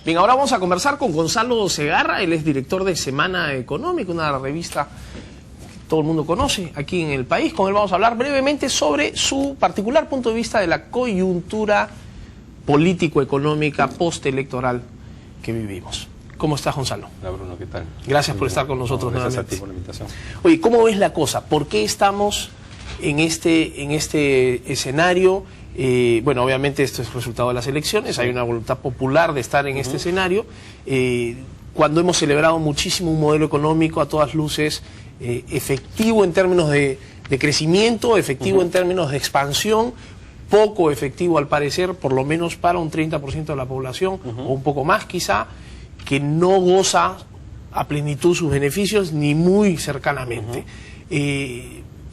Bien, ahora vamos a conversar con Gonzalo Segarra. Él es director de Semana Económica, una revista que todo el mundo conoce aquí en el país. Con él vamos a hablar brevemente sobre su particular punto de vista de la coyuntura político-económica postelectoral que vivimos. ¿Cómo estás, Gonzalo? Hola, Bruno, ¿qué tal? Gracias por estar con nosotros gracias nuevamente. a ti por la invitación. Oye, ¿cómo ves la cosa? ¿Por qué estamos en este escenario? Bueno, obviamente esto es resultado de las elecciones, hay una voluntad popular de estar en este escenario. Cuando hemos celebrado muchísimo un modelo económico a todas luces efectivo en términos de crecimiento, efectivo en términos de expansión, poco efectivo al parecer, por lo menos para un 30% de la población, o un poco más quizá, que no goza a plenitud sus beneficios ni muy cercanamente.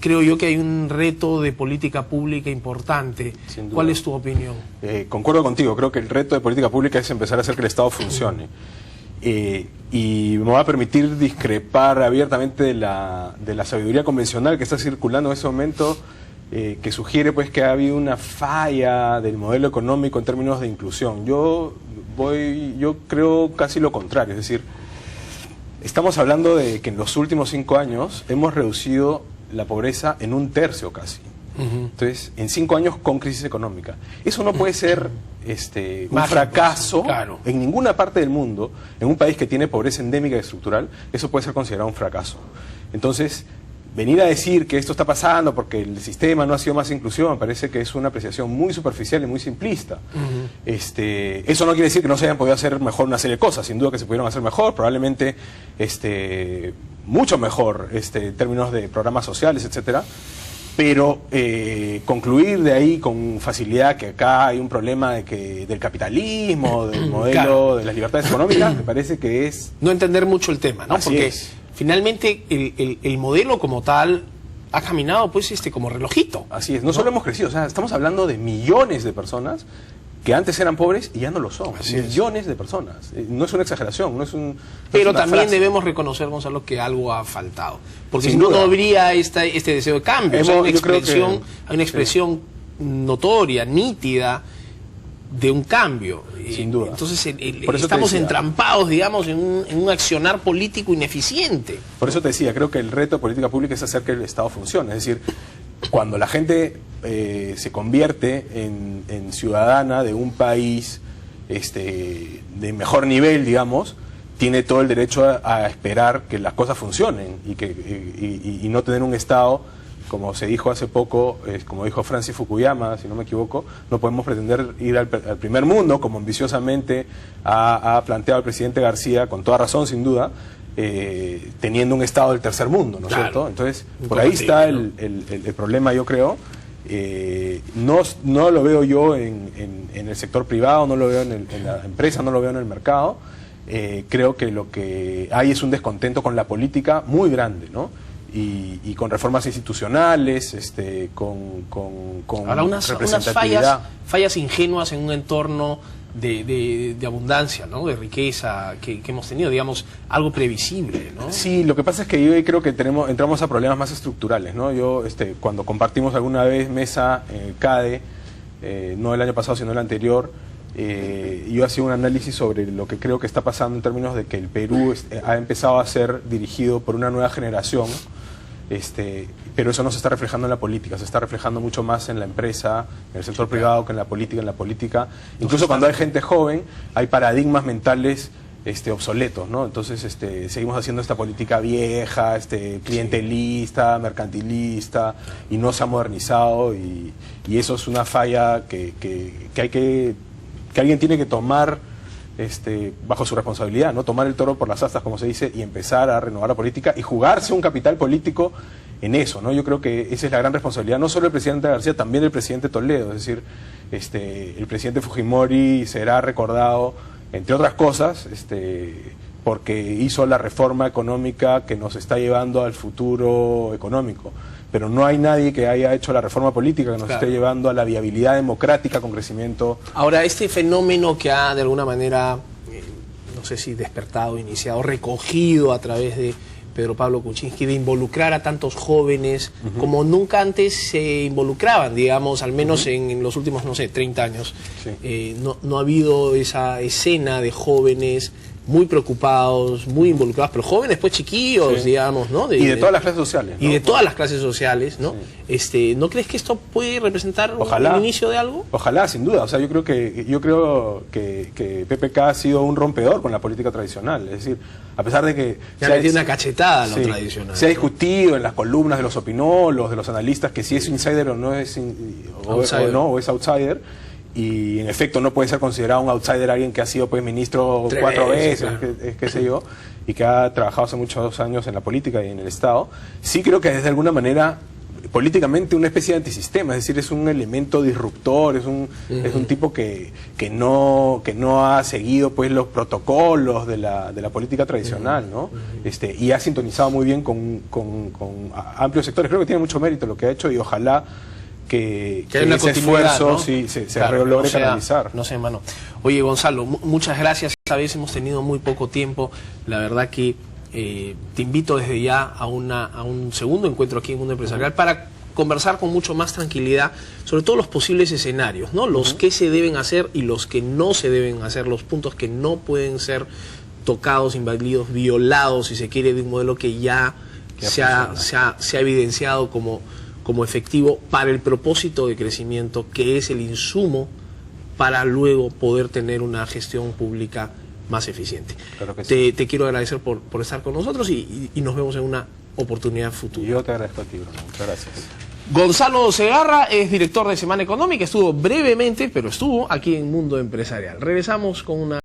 Creo yo que hay un reto de política pública importante. ¿Cuál es tu opinión? Concuerdo contigo, creo que el reto de política pública es empezar a hacer que el Estado funcione. Y me va a permitir discrepar abiertamente de la sabiduría convencional que está circulando en ese momento, que sugiere pues que ha habido una falla del modelo económico en términos de inclusión. Yo creo casi lo contrario, es decir, estamos hablando de que en los últimos 5 años hemos reducido la pobreza en 1/3 casi. Entonces, en 5 años con crisis económica. Eso no puede ser un fracaso en ninguna parte del mundo. En un país que tiene pobreza endémica y estructural, eso puede ser considerado un fracaso. Entonces, venir a decir que esto está pasando porque el sistema no ha sido más inclusivo, me parece que es una apreciación muy superficial y muy simplista. Eso no quiere decir que no se hayan podido hacer mejor una serie de cosas, sin duda que se pudieron hacer mejor, probablemente mucho mejor en términos de programas sociales, etcétera. Pero concluir de ahí con facilidad que acá hay un problema del capitalismo, del modelo de las libertades económicas, me parece que es... No entender mucho el tema, ¿no? Así porque es. Finalmente el modelo como tal ha caminado pues como relojito. Así es, no solo hemos crecido, o sea, estamos hablando de millones de personas que antes eran pobres y ya no lo son. Millones de personas. No es una exageración, no es un... Pero también debemos reconocer, Gonzalo, que algo ha faltado. Porque si no, no habría este deseo de cambio. O sea, hay una expresión notoria, nítida, de un cambio. Sin duda. Entonces estamos entrampados, digamos, en un accionar político ineficiente. Por eso te decía, creo que el reto de política pública es hacer que el Estado funcione. Es decir, cuando la gente se convierte en ciudadana de un país de mejor nivel, digamos, tiene todo el derecho a esperar que las cosas funcionen y no tener un Estado, como se dijo hace poco, como dijo Francis Fukuyama, si no me equivoco, no podemos pretender ir al primer mundo, como ambiciosamente ha planteado el presidente García, con toda razón, sin duda, teniendo un Estado del tercer mundo, ¿no es cierto? Entonces, por ahí está el problema, yo creo. No lo veo yo en el sector privado, no lo veo en la empresa, no lo veo en el mercado. Creo que lo que hay es un descontento con la política muy grande, ¿no? Y con reformas institucionales, con ahora unas fallas ingenuas en un entorno de abundancia, ¿no? De riqueza que hemos tenido, digamos, algo previsible, ¿no? Sí, lo que pasa es que yo creo que entramos a problemas más estructurales, ¿no? Yo, cuando compartimos alguna vez mesa en el CADE, no el año pasado, sino el anterior, yo hacía un análisis sobre lo que creo que está pasando en términos de que el Perú ha empezado a ser dirigido por una nueva generación, pero eso no se está reflejando en la política, se está reflejando mucho más en la empresa, en el sector privado que en la política. Incluso cuando hay gente joven, hay paradigmas mentales obsoletos, ¿no? Entonces seguimos haciendo esta política vieja, clientelista, mercantilista, y no se ha modernizado, y eso es una falla que alguien tiene que tomar bajo su responsabilidad, ¿no? Tomar el toro por las astas, como se dice, y empezar a renovar la política y jugarse un capital político en eso, ¿no? Yo creo que esa es la gran responsabilidad, no solo del presidente García, también del presidente Toledo. Es decir, el presidente Fujimori será recordado, entre otras cosas, porque hizo la reforma económica que nos está llevando al futuro económico. Pero no hay nadie que haya hecho la reforma política que nos esté llevando a la viabilidad democrática con crecimiento. Ahora, este fenómeno que ha de alguna manera, no sé si despertado, iniciado, recogido a través Pedro Pablo Kuczynski, de involucrar a tantos jóvenes como nunca antes se involucraban, digamos, al menos en los últimos, no sé, 30 años. Sí. No ha habido esa escena de jóvenes muy preocupados, muy involucrados, pero jóvenes pues chiquillos, digamos, ¿no? Y de todas las clases sociales, ¿no? Y de todas las clases sociales, ¿no? Sí. ¿No crees que esto puede representar el inicio de algo? Ojalá, sin duda. O sea, yo creo que PPK ha sido un rompedor con la política tradicional. Es decir, a pesar de que... Ya le tiene una cachetada a lo tradicional. Se ha discutido en las columnas de los opinólogos, de los analistas, que si es insider o no es, o es outsider. Y en efecto no puede ser considerado un outsider alguien que ha sido pues ministro 4 veces, claro. qué sé yo, y que ha trabajado hace muchos años en la política y en el Estado. Sí creo que es de alguna manera políticamente una especie de antisistema, es decir, es un elemento disruptor, es un tipo que no ha seguido pues los protocolos de la política tradicional, ¿no? Y ha sintonizado muy bien con amplios sectores. Creo que tiene mucho mérito lo que ha hecho y ojalá que ese esfuerzo, ¿no? Sí, se logre canalizar. No sé, hermano. Oye, Gonzalo, muchas gracias. Esta vez hemos tenido muy poco tiempo. La verdad que te invito desde ya a un segundo encuentro aquí en Mundo Empresarial para conversar con mucho más tranquilidad sobre todos los posibles escenarios, ¿no? Los que se deben hacer y los que no se deben hacer, los puntos que no pueden ser tocados, invadidos, violados, si se quiere, de un modelo que ya se ha evidenciado como efectivo para el propósito de crecimiento, que es el insumo para luego poder tener una gestión pública más eficiente. Claro que sí. Te quiero agradecer por estar con nosotros y nos vemos en una oportunidad futura. Yo te agradezco a ti, Bruno. Muchas gracias. Gonzalo Segarra es director de Semana Económica, estuvo brevemente, pero estuvo aquí en Mundo Empresarial. Regresamos con una